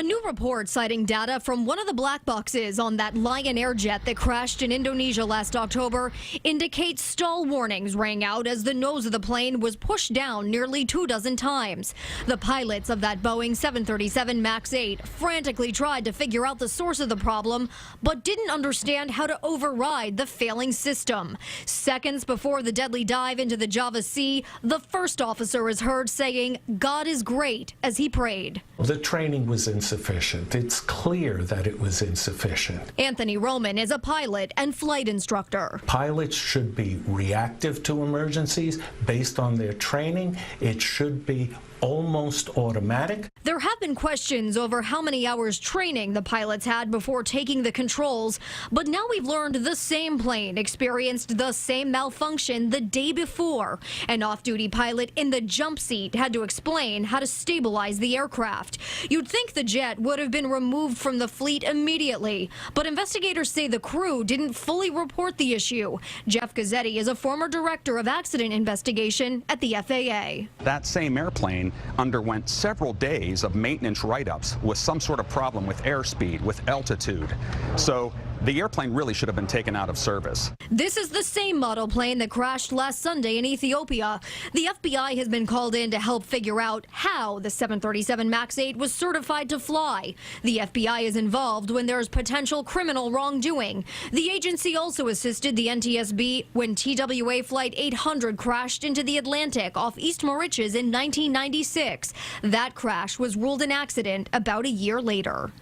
A new report citing data from one of the black boxes on that Lion Air jet that crashed in Indonesia last October indicates stall warnings rang out as the nose of the plane was pushed down nearly 24 times. The pilots of that Boeing 737 MAX 8 frantically tried to figure out the source of the problem, but didn't understand how to override the failing system. Seconds before the deadly dive into the Java Sea, the first officer is heard saying, "God is great," as he prayed. The training was insufficient. It's clear that it was insufficient. Anthony Roman is a pilot and flight instructor. Pilots should be reactive to emergencies based on their training. It should be almost automatic. There have been questions over how many hours training the pilots had before taking the controls, but now we've learned the same plane experienced the same malfunction the day before. An off-duty pilot in the jump seat had to explain how to stabilize the aircraft. You'd think the jet would have been removed from the fleet immediately, but investigators say the crew didn't fully report the issue. Jeff Gazzetti is a former director of accident investigation at the FAA. That same airplane underwent several days of maintenance write-ups with some sort of problem with airspeed, with altitude. So the airplane really should have been taken out of service. This is the same model plane that crashed last Sunday in Ethiopia. The FBI has been called in to help figure out how the 737 MAX 8 was certified to fly. The FBI is involved when there's potential criminal wrongdoing. The agency also assisted the NTSB when TWA Flight 800 crashed into the Atlantic off East Mauritius in 1996. That crash was ruled an accident about a year later.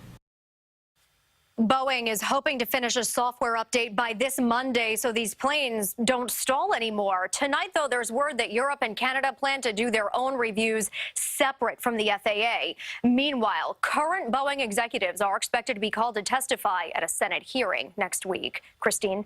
Boeing is hoping to finish a software update by this Monday so these planes don't stall anymore. Tonight, though, there's word that Europe and Canada plan to do their own reviews separate from the FAA. Meanwhile, current Boeing executives are expected to be called to testify at a Senate hearing next week. Christine?